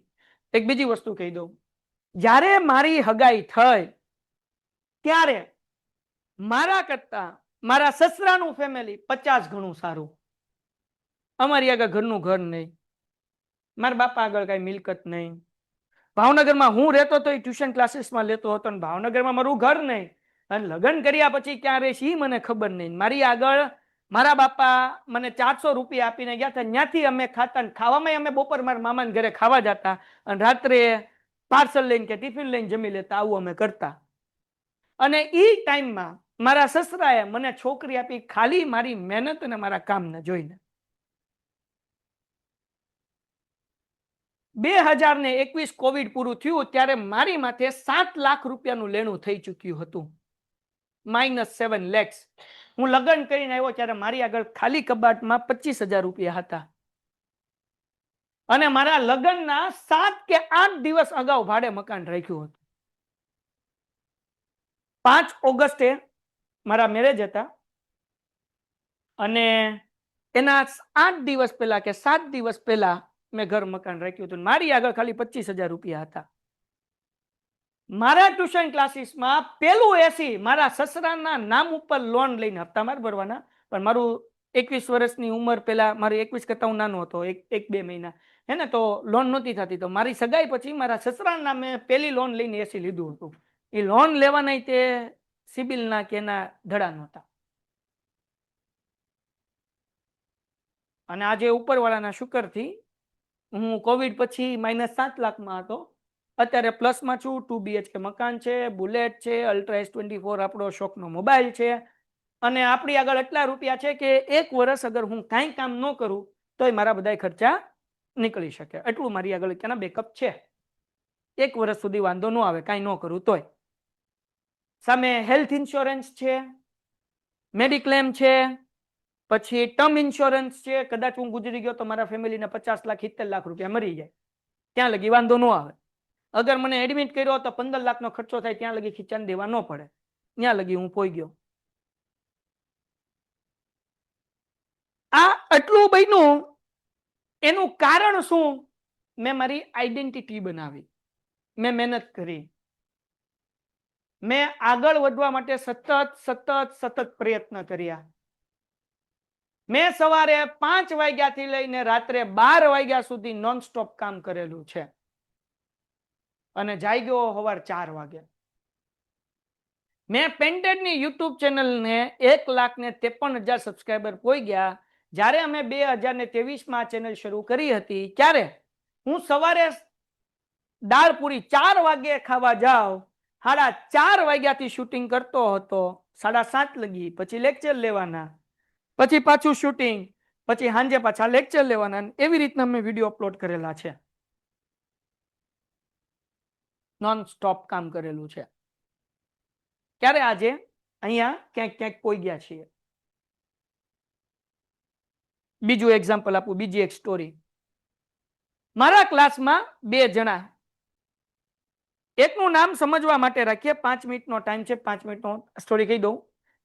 એક બીજી વસ્તુ કહી દઉં, જ્યારે મારી હગાઈ થઈ ત્યારે મારા કરતા મારા સસરાનું ફેમિલી 50 ગણું સારું. અમારી આગળ ઘરનું ઘર નહીં, મારા બાપા આગળ કઈ મિલકત નહીં. ભાવનગરમાં હું રહેતો તો એ ટ્યુશન ક્લાસીસમાં લેતો હતો, અને ભાવનગરમાં મારું ઘર નહીં. અને લગ્ન કર્યા પછી ક્યાં રહીશ એ મને ખબર નહીં. મારી આગળ મારા બાપા મને 400 રૂપિયા આપીને ગયા હતા, ત્યાંથી અમે ખાતા. ખાવામાં અમે બપોર મારા મામાના ઘરે ખાવા જતા, અને રાત્રે પાર્સલ લઈને કે ટિફિન લઈને જમી લેતા. આવું અમે કરતા. અને એ ટાઈમમાં મારા સસરાએ મને છોકરી આપી ખાલી મારી મહેનત અને મારા કામને જોઈને. 2021 કોવિડ પૂરું થયું ત્યારે મારી માથે 7 લાખ રૂપિયાનું લેણું થઈ ચૂક્યું હતું, -7 lakhs. હું લગ્ન કરીને આવ્યો ત્યારે મારી આગળ ખાલી કબાટમાં 25,000 રૂપિયા હતા. અને મારા લગ્નના 7 કે 8 દિવસ અગાઉ ભાડે મકાન રાખ્યું હતું. 5 ઓગસ્ટે મારા મેરેજ હતા, અને એના 8 દિવસ પહેલા કે 7 દિવસ પહેલા મેં ઘર મકાન રાખ્યું હતું. મારી આગળ ખાલી 25,000 રૂપિયા હતા. મારા ટ્યુશન ક્લાસીસમાં પેલું એસી મારા સસરાના નામ ઉપર લોન લઈને હપ્તા માર ભરવાના. પણ મારું 21 વર્ષની ઉંમર પહેલા, મારું 21 કરતા હું નાનો હતો, 1-2 મહિના હે ને, તો લોન નહોતી થતી. તો મારી સગાઈ પછી મારા સસરાના નામે પેલી લોન લઈને એસી લીધું હતું. એ લોન લેવાના તે સિબિલના કે એના ધડા નહોતા. અને આજે ઉપરવાળાના શુકરથી હું કોવિડ પછી -7 લાખમાં હતો. અત્યારે પ્લસમાં છું. 2 BHK મકાન છે, બુલેટ છે, અલ્ટ્રા S24 આપણો શોખનો મોબાઈલ છે. અને આપણી આગળ એટલા રૂપિયા છે કે 1 વર્ષ અગર હું કાંઈ કામ ન કરું તોય મારા બધા ખર્ચા નીકળી શકે એટલું મારી આગળ ત્યાંના બેકઅપ છે. 1 વર્ષ સુધી વાંધો ન આવે, કાંઈ ન કરું તોય. સામે હેલ્થ ઇન્સ્યોરન્સ છે, મેડિક્લેમ છે, પછી ટર્મ ઇન્સ્યોરન્સ છે. કદાચ હું ગુજરી ગયો તો મારા ફેમિલીને 50 લાખ 70 લાખ રૂપિયા મરી જાય, ત્યાં લગી વાંધો ન આવે. અગર મને એડમિટ કર્યો તો 15 લાખનો ખર્ચો થાય, ત્યાં લગી ખીચાને દેવા ન પડે, ત્યાં લગી હું પોઈ ગયો. આ આટલું બન્યું એનું કારણ શું? મેં મારી આઈડેન્ટિટી બનાવી, મેં મહેનત કરી, મેં આગળ વધવા માટે સતત પ્રયત્ન કર્યા. મેં સવારે 5 વાગ્યાથી લઈને રાત્રે 12 વાગ્યા સુધી નોન સ્ટોપ કામ કરેલું છે અને જાગ્યો સવાર 4 વાગે. મેં પેન્ટેડની યુટ્યુબ ચેનલને 1,53,000 સબસ્ક્રાઈબર પોઈ ગયા. જ્યારે અમે 2023માં આ ચેનલ શરૂ કરી હતી ત્યારે હું સવારે દાળ પૂરી 4 વાગે ખાવા જાઉં, 4:30 વાગ્યાથી શૂટિંગ કરતો હતો, 7:30 લગી, પછી લેક્ચર લેવાના, પછી પાછું શૂટિંગ, પછી સાંજે પાછા લેક્ચર લેવાના. એવી રીતના મેં વિડીયો અપલોડ કરેલા છે, નોન સ્ટોપ કામ કરેલું છે. ત્યારે આજે અહીંયા ક્યાંક ક્યાંક પોઈ ગયા છીએ. બીજું એક્ઝામ્પલ આપું, બીજી એક સ્ટોરી. મારા ક્લાસમાં 2 જણા, એકનું નામ સમજવા માટે રાખીએ, 5 મિનિટનો ટાઈમ છે, 5 મિનિટનો સ્ટોરી કહી દઉં.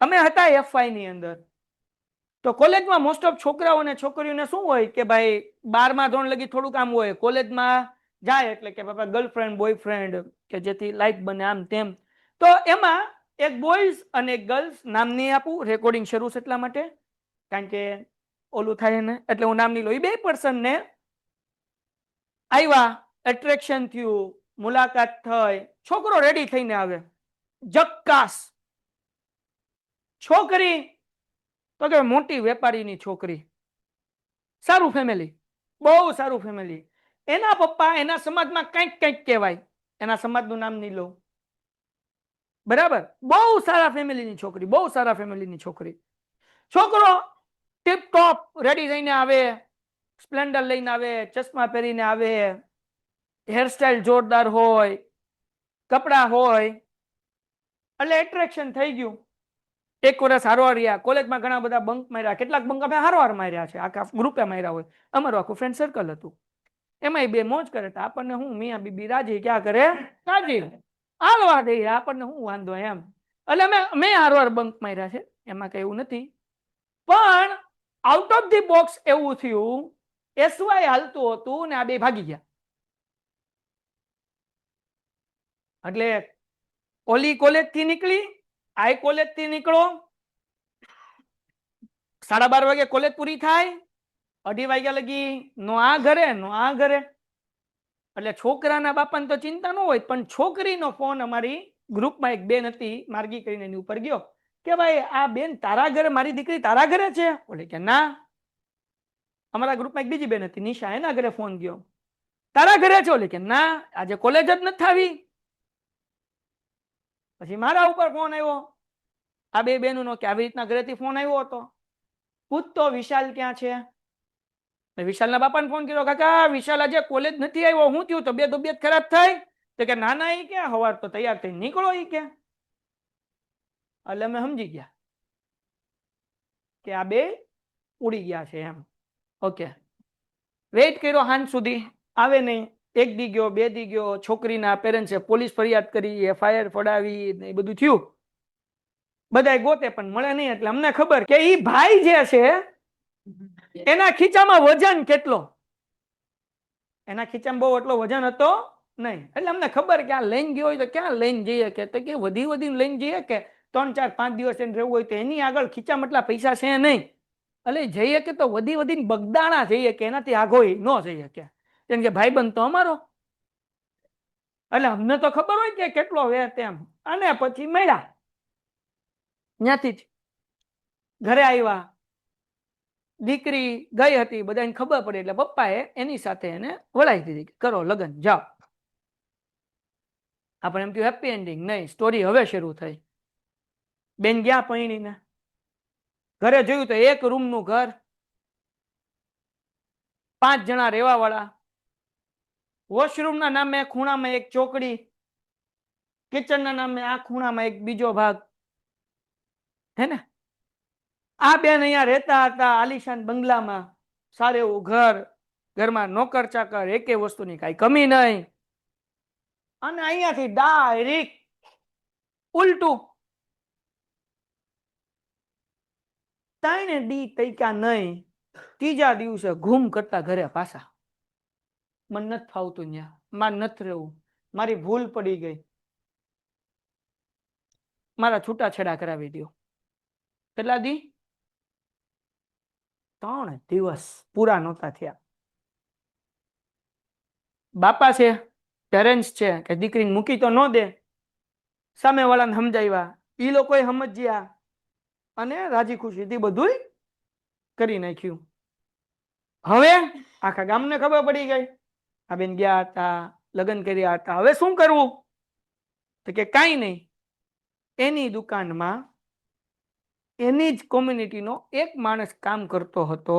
અમે હતા FY ની અંદર. તો કોલેજમાં મોસ્ટ ઓફ છોકરાઓને છોકરીઓને શું હોય કે ભાઈ 12મા ધોરણ લગી થોડું કામ હોય, કોલેજમાં જાય એટલે કે બાપા ગર્લફ્રેન્ડ બોયફ્રેન્ડ કે જેથી લાઈફ બને, આમ તેમ. તો એમાં એક બોયઝ અને એક ગર્લ્સ, નામ નહીં આપું, રેકોર્ડિંગ શરૂ છે એટલા માટે, કારણ કે ઓલું થાય ને, એટલે હું નામ નહીં લઉં. એ 2 પર્સનને આવ્યા, એટ્રેક્શન થયું, મુલાકાત થઈ, છોકરો રેડી થઈને આવે, જક્કાસ. છોકરી તો કે મોટી વેપારીની છોકરી, સારું ફેમિલી, બહુ સારું ફેમિલી. એના પપ્પા એના સમાજમાં કંઈક કંઈક કહેવાય, એના સમાજનું નામ નહીં લઉં, બરાબર. બહુ સારા ફેમિલીની છોકરી, બહુ સારા ફેમિલીની છોકરી. છોકરો ટીપ ટોપ રેડી થઈને આવે, સ્પ્લેન્ડર લઈને આવે, ચશ્મા પહેરીને આવે, હેરસ્ટાઈલ જોરદાર હોય, કપડા હોય, એટલે એટ્રેક્શન થઈ ગયું. 1 વર્ષ હારવાર રહ્યા, કોલેજમાં ઘણા બધા બંક માર્યા, કેટલાક બંક અમે હારવાર માર્યા છે, આખા ગ્રુપે માર્યા હોય. અમારું આખું ફ્રેન્ડ સર્કલ હતું, એમાંય 2 મોજ કરે. આપણને હું મિયા બીબી રાજી, ક્યાં કરે રાજી, હાલવા દઈએ, આપણને શું વાંધો એમ. એટલે મેં હારવાર બંક માર્યા છે, એમાં કઈ એવું નથી. પણ આઉટ ઓફ ધી બોક્સ એવું થયું, SY હાલતું હતું ને આ 2 ભાગી ગયા. એટલે ઓલી કોલેજ થી નીકળી, આ કોલેજ થી નીકળો, 12:30 વાગે કોલેજ પૂરી થાય, 2:30 વાગ્યા લગી નો આ ઘરે નો આ ઘરે. એટલે છોકરાના બાપાને તો ચિંતા ન હોય, પણ છોકરીનો ફોન અમારી ગ્રુપમાં એક બેન હતી, માર્ગી કરીને, એની ઉપર ગયો કે ભાઈ આ બેન તારા ઘરે, મારી દીકરી તારા ઘરે છે? બોલે કે ના. અમારા ગ્રુપમાં એક બીજી બેન હતી નિશા, એના ઘરે ફોન ગયો, તારા ઘરે છે? બોલે કે ના, આજે કોલેજ જ નથી આવી. પછી મારા ઉપર ફોન આવ્યો, આ 2 બહેનોનો, કે આવી રીતના ઘરેથી ફોન આવ્યો હતો, પૂછતો વિશાલ ક્યાં છે? વિશાલના બાપાને ફોન કર્યો, કાકા વિશાલ આજે કોલેજ નથી આવ્યો, હું થયું? તબિયત ખરાબ થઈ? તો કે ના ના, એ કે સવાર તો તૈયાર થઈ નીકળો, એ કે. એટલે અમે સમજી ગયા કે આ 2 ઉડી ગયા છે એમ. ઓકે, વેઇટ કર્યો, સાંજ સુધી આવે નહીં. 1 દી ગયો, 2 દી ગયો, છોકરીના પેરેન્ટ્સે પોલીસ ફરિયાદ કરી, FIR ફડાવી, એ બધું થયું. બધાય ગોતે પણ મળે નહીં. એટલે અમને ખબર કે ઈ ભાઈ જે છે એના ખીચામાં વજન કેટલો, એના ખીચામાં બહુ એટલો વજન હતો નહીં. એટલે અમને ખબર કે આ લઈને ગયો હોય તો ક્યાં લઈને જઈએ, કે વધીને લઈને જઈએ, કે 3, 4, 5 દિવસ એને રહેવું હોય તો એની આગળ ખીચામાં એટલા પૈસા છે નહીં. એટલે જઈએ કે તો વધીને બગદાણા જઈએ, કે એનાથી આગળ ન જઈએ, કે કેમ કે ભાઈબંધ તો અમારો. એટલે અમને તો ખબર હોય કે કેટલો વે તેમ. અને પછી મળ્યા, ત્યાંથી જ ઘરે આવ્યા, દીકરી ગઈ હતી, બધાને ખબર પડી એટલે પપ્પાએ એની સાથે એને વળાવી દીધી, કરો લગ્ન, જાઓ. આપણે એમ થયું હેપી એન્ડિંગ, નહીં, સ્ટોરી હવે શરૂ થઈ. બેન ગયા પૈણીને, ઘરે જોયું તો 1 રૂમનું ઘર, 5 જણા રહેવા વાળા, વોશરૂમના નામે ખૂણામાં એક ચોકડી, કિચનના નામે આ ખૂણામાં એક બીજો ભાગ, હે ને? આ બેન અહીંયા રહેતા હતા આલિશાન બંગલામાં, સારું એવું ઘર, ઘરમાં નોકર ચાકર, એકે વસ્તુની કાંઈ કમી નહીં. અને અહીંયાથી ડાયરેક્ટ ઉલટું 3 દી તૈકા નહીં, ત્રીજા દિવસે ઘૂમ કરતા ઘરે પાછા. મને નથી ફાવતું, ત્યાં મારે નથી રહેવું, મારી ભૂલ પડી ગઈ, મારા છૂટાછેડા કરાવી દો. કેટલા દી? 3 દિવસ પૂરા નહોતા થયા. બાપા છે, પેરેન્ટ્સ છે કે દીકરીને મૂકી તો ન દે, સામેવાળાને સમજાવ્યા, એ લોકોએ સમજ્યા અને રાજી ખુશીથી બધું કરી નાખ્યું. હવે આખા ગામને ખબર પડી ગઈ, આ બેન ગયા હતા, લગ્ન કર્યા હતા, હવે શું કરવું? તો કે કાંઈ નહીં, એની દુકાનમાં એની જ કોમ્યુનિટીનો એક માણસ કામ કરતો હતો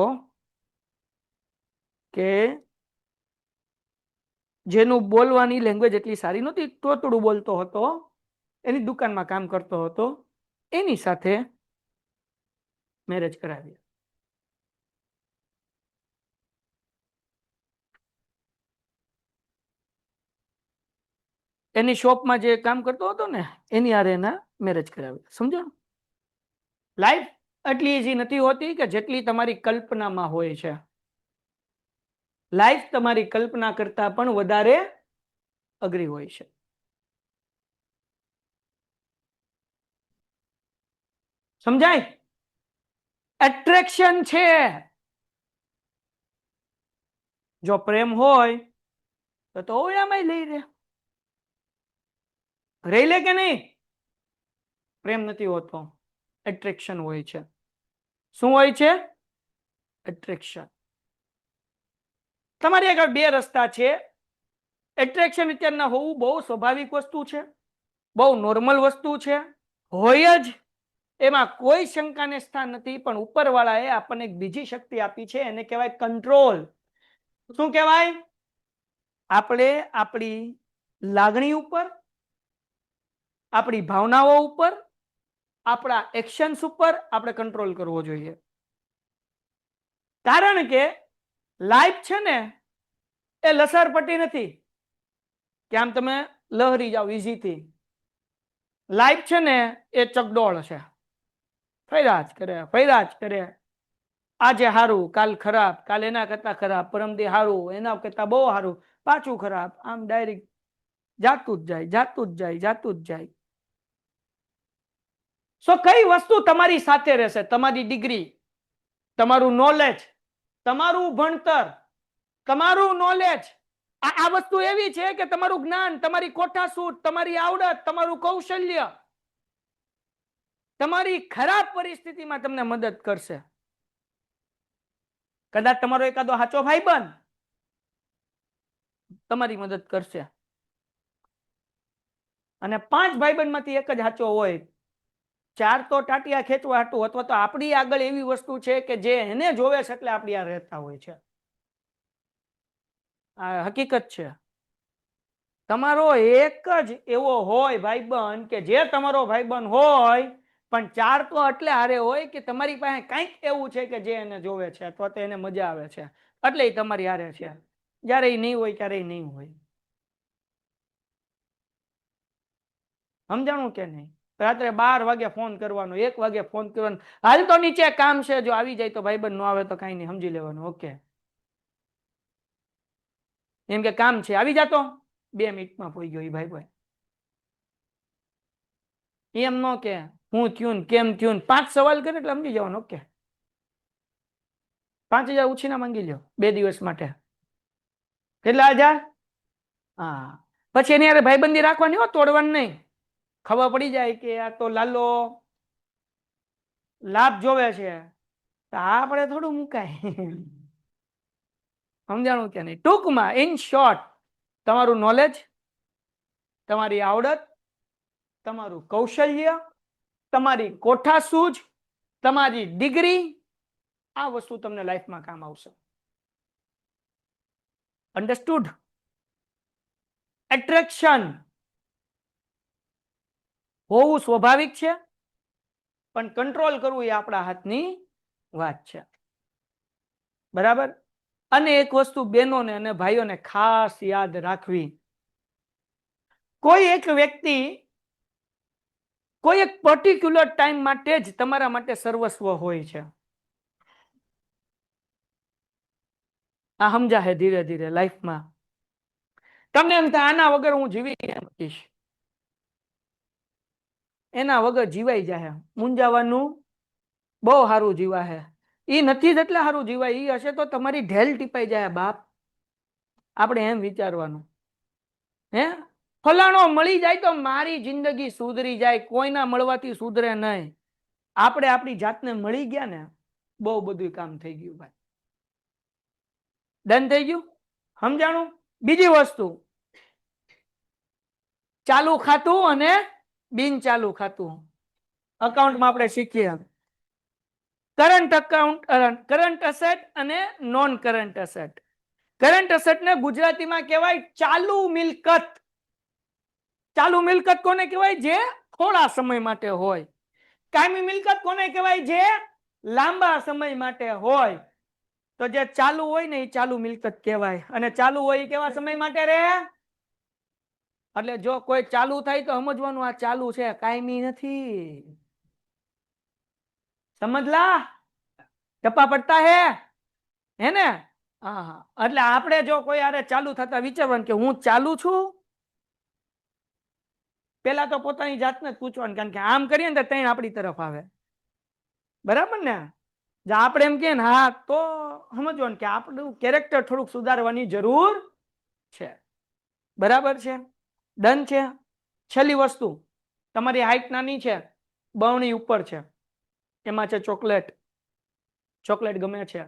કે જેનું બોલવાની લેંગ્વેજ એટલી સારી નહોતી, તોતડું બોલતો હતો, એની દુકાનમાં કામ કરતો હતો, એની સાથે મેરેજ કરાવ્યા. એની શોપમાં જે કામ કરતો હતો ને એની હારે એના મેરેજ કરાવ્યા. સમજાણું? લાઈફ એટલી ઈઝી નથી હોતી કે જેટલી તમારી કલ્પનામાં હોય છે. લાઈફ તમારી કલ્પના કરતા પણ વધારે અઘરી હોય છે. સમજાય? એટ્રેક્શન છે. જો પ્રેમ હોય તો ઓયામાં લઈ રે, રહી લે કે નહીં? પ્રેમ નથી હોતો, એટ્રેક્શન હોય છે. શું હોય છે? એટ્રેક્શન. તમારી આગળ બે રસ્તા છે. એટ્રેક્શન અત્યારના હોવું બહુ સ્વાભાવિક વસ્તુ છે, બહુ નોર્મલ વસ્તુ છે, હોય જ, એમાં કોઈ શંકાને સ્થાન નથી. પણ ઉપરવાળાએ આપણને એક બીજી શક્તિ આપી છે, એને કહેવાય કંટ્રોલ. શું કહેવાય? આપણે આપણી લાગણી ઉપર, આપણી ભાવનાઓ ઉપર, આપણા એક્શન્સ ઉપર આપણે કંટ્રોલ કરવો જોઈએ. કારણ કે લાઈફ છે ને એ લસરપટ્ટી નથી કે આમ તમે લહરી જાઓ ઈઝીથી. લાઈફ છે ને એ ચકડોળ છે, ફર્યા જ કરે, ફર્યા જ કરે. આજે સારું, કાલ ખરાબ, કાલ એના કરતા ખરાબ, પરમદી સારું, એના કરતા બહુ સારું, પાછું ખરાબ, આમ ડાયરેક્ટ જાતું જ જાય, જાતું જ જાય, જાતું જ જાય. સો કઈ વસ્તુ તમારી સાથે રહેશે? તમારી ડિગ્રી, તમારું નોલેજ, તમારું ભણતર, તમારું નોલેજ. આ વસ્તુ એવી છે કે તમારું જ્ઞાન, તમારી કોઠાસૂટ, તમારી આવડત, તમારું કૌશલ્ય તમારી ખરાબ પરિસ્થિતિમાં તમને મદદ કરશે. કદાચ તમારો એકાદો સાચો ભાઈબંધ તમારી મદદ કરશે, અને 5 ભાઈબંધમાંથી એક જ સાચો હોય, 4 તો ટાટિયા ખેંચવા હાટું અથવા તો આપણી આગળ એવી વસ્તુ છે કે જે એને જોવે છે એટલે આપણી આ રહેતા હોય છે. આ હકીકત છે. તમારો એક જ એવો હોય ભાઈબંધ કે જે તમારો ભાઈબંધ હોય, પણ 4 તો એટલે હારે હોય કે તમારી પાસે કંઈક એવું છે કે જે એને જોવે છે અથવા તો એને મજા આવે છે, એટલે એ તમારી હારે છે. જ્યારે એ નહીં હોય ત્યારે એ નહીં હોય. સમજાણું કે નહીં? રાત્રે 12 વાગે ફોન કરવાનો, 1 વાગે ફોન કરવાનો, હાલ તો નીચે કામ છે, જો આવી જાય તો ભાઈબંધ, નો આવે તો કઈ નહીં, સમજી લેવાનું. ઓકે, એમ કે કામ છે, આવી જાતો, 2 મિનિટમાં પોઈ ગયો એ ભાઈ. એમ નો કે હું થયું, કેમ થયું, 5 સવાલ કરે એટલે સમજી જવાનું. ઓકે, 5,000 ઉછીના માંગી લ્યો 2 દિવસ માટે. કેટલા હજાર? હા. પછી એની યાર ભાઈબંધી રાખવાની હો, તોડવાની નહીં. ખબર પડી જાય કે આ તો લાલો લાભ જોવે છે, તો આપણે થોડું મુકાય. સમજાણું કે નહીં? ટૂંકમાં, ઇન શોર્ટ, તમારું નોલેજ, તમારી આવડત, તમારું કૌશલ્ય, તમારી કોઠાસૂઝ, તમારી ડિગ્રી, આ વસ્તુ તમને લાઈફમાં કામ આવશે. અન્ડરસ્ટુડ? એટ્રેક્શન હોવું સ્વાભાવિક છે, પણ કંટ્રોલ કરવું એ આપણા હાથની વાત છે. બરાબર. અને એક વસ્તુ બહેનોને અને ભાઈઓને ખાસ યાદ રાખવી, કોઈ એક વ્યક્તિ કોઈ એક પર્ટિક્યુલર ટાઈમ માટે જ તમારા માટે સર્વસ્વ હોય છે. આ સમજા હે ધીરે ધીરે લાઈફમાં. તમને એમ થાય આના વગર હું જીવી શકીશ, એના વગર જીવાઈ જાય, મૂંઝાવાનું બહુ સારું જીવા હે. ઈ નથી જ એટલે સારું જીવાય, ઈ હશે તો તમારી ઢેલ ટીપાઈ જાય બાપ. આપણે એમ વિચારવાનું, હે ફલાણો મળી જાય તો મારી જિંદગી સુધરી જાય, કોઈના મળવાથી સુધરે નહીં. આપણે આપણી જાતને મળી ગયા ને, બહુ બધું કામ થઈ ગયું ભાઈ. ડન થઈ ગયું, સમજાણું. બીજી વસ્તુ, ચાલુ ખાતું અને બિન ચાલુ ખાતું. અકાઉન્ટમાં આપણે શીખીએ કરંટ અકાઉન્ટ, કરંટ એસેટ અને non current asset. Current asset ને ગુજરાતીમાં કહેવાય ચાલુ મિલકત. ચાલુ મિલકત કોને કહેવાય? જે થોડા સમય માટે હોય. કાયમી મિલકત કોને કહેવાય? જે લાંબા સમય માટે હોય. તો જે ચાલુ હોય ને એ ચાલુ મિલકત કહેવાય, અને ચાલુ હોય એ કેવા સમય માટે રહે? એટલે જો કોઈ ચાલુ થાય તો સમજવાનું આ ચાલુ છે, કાયમી નથી. સમજલા? ટપ્પા પડતા હે ને? હા. એટલે આપણે જો કોઈ આરે ચાલુ થતા વિચારવાનું કે હું ચાલુ છું, પેલા તો પોતાની જાતને જ પૂછવાનું, કારણ કે આમ કરીએ ને તો તઈ આપણી તરફ આવે. બરાબર ને? જો આપણે એમ કે હા, તો સમજવાનું કે આપણું કેરેક્ટર થોડુંક સુધારવાની જરૂર છે. બરાબર છે? ડન છે. છેલ્લી વસ્તુ, તમારી હાઈટ નાની છે, બવણી ઉપર છે, એમાં છે ચોકલેટ. ચોકલેટ ગમે છે,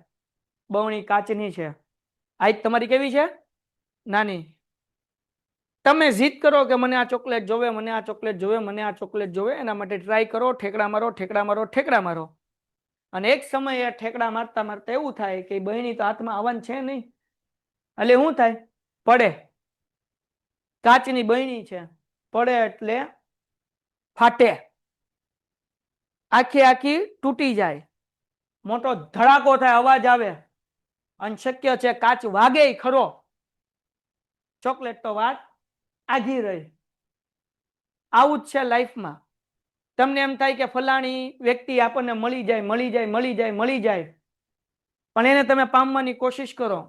બવણી કાચની છે, હાઈટ તમારી કેવી છે? નાની. તમે જીદ કરો કે મને આ ચોકલેટ જોવે, મને આ ચોકલેટ જોવે, મને આ ચોકલેટ જોવે, એના માટે ટ્રાય કરો, ઠેકડા મારો, ઠેકડા મારો, ઠેકડા મારો. અને એક સમયે ઠેકડા મારતા મારતા એવું થાય કે બહેની તો હાથમાં આવવાનું છે નહીં, એટલે શું થાય? પડે. કાચની બહેની છે, પડે એટલે ફાટે, આખી આખી તૂટી જાય, મોટો ધડાકો થાય, અવાજ આવે, અને શક્ય છે કાચ વાગે ખરો. ચોકલેટ તો વાત આઘી રહી. આવું જ છે લાઈફમાં. તમને એમ થાય કે ફલાણી વ્યક્તિ આપણને મળી જાય, મળી જાય, મળી જાય, મળી જાય, પણ એને તમે પામવાની કોશિશ કરો.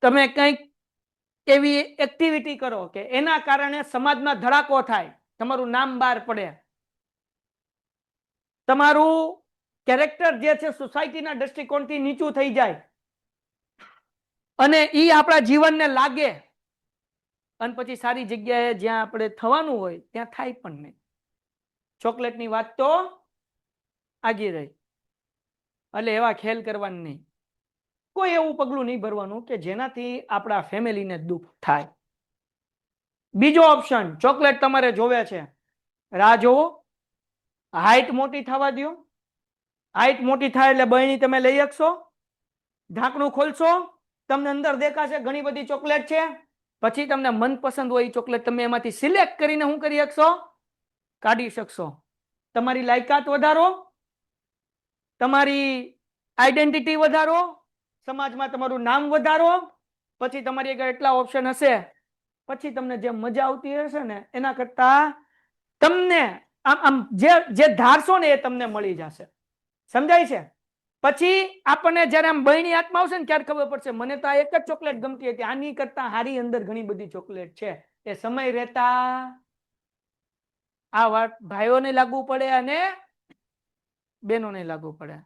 તમે કંઈક એવી એક્ટિવિટી કરો કે એના કારણે સમાજમાં ધડાકો થાય, તમારું નામ બહાર પડે, તમારું કેરેક્ટર જે છે સોસાયટીના દ્રષ્ટિકોણથી નીચું થઈ જાય, અને ઈ આપણા જીવનને લાગે, અને પછી સારી જગ્યાએ જ્યાં આપણે થવાનું હોય ત્યાં થાય પણ નહીં. ચોકલેટની વાત તો આગી રહી. એટલે એવા ખેલ કરવાનું નહીં. કોઈ એવું પગલું નહીં ભરવાનું કે જેનાથી આપણા ફેમિલીને દુઃખ થાય. બીજો ઓપ્શન, ચોકલેટ તમારે જોવે છે, રાહ જોવો, હાઈટ મોટી થવા દો. હાઈટ મોટી થાય એટલે બહેણી તમે લઈ શકશો, ઢાંકણું ખોલશો, તમને અંદર દેખાશે ઘણી બધી ચોકલેટ છે, પછી તમને મનપસંદ હોય એ ચોકલેટ તમે એમાંથી સિલેક્ટ કરીને શું કરી શકશો? કાઢી શકશો. તમારી લાયકાત વધારો, તમારી આઈડેન્ટિટી વધારો, સમાજમાં તમારું નામ વધારો. પછી તમારી આગળ એટલા ઓપ્શન હશે, પછી તમને જે મજા આવતી હશે ને એના કરતા તમને આમ જે ધારશો ને એ તમને મળી જશે. સમજાય છે? પછી આપણને જયારે આમ બહેણી હાથમાં આવશે ને ત્યારે ખબર પડશે મને તો આ એક જ ચોકલેટ ગમતી હતી, આની કરતા હારી અંદર ઘણી બધી ચોકલેટ છે. એ સમય રહેતા આ વાત ભાઈઓને લાગુ પડે અને બહેનોને લાગુ પડે.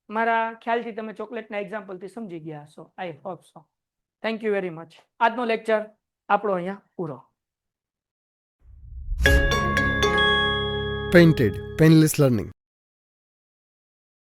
મારા ખ્યાલથી તમે ચોકલેટના એક્ઝામ્પલથી સમજી ગયા હશો. I hope so. Thank you very much. આજનો લેક્ચર આપણો અહીંયા પૂરો. Painted, Painless Learning.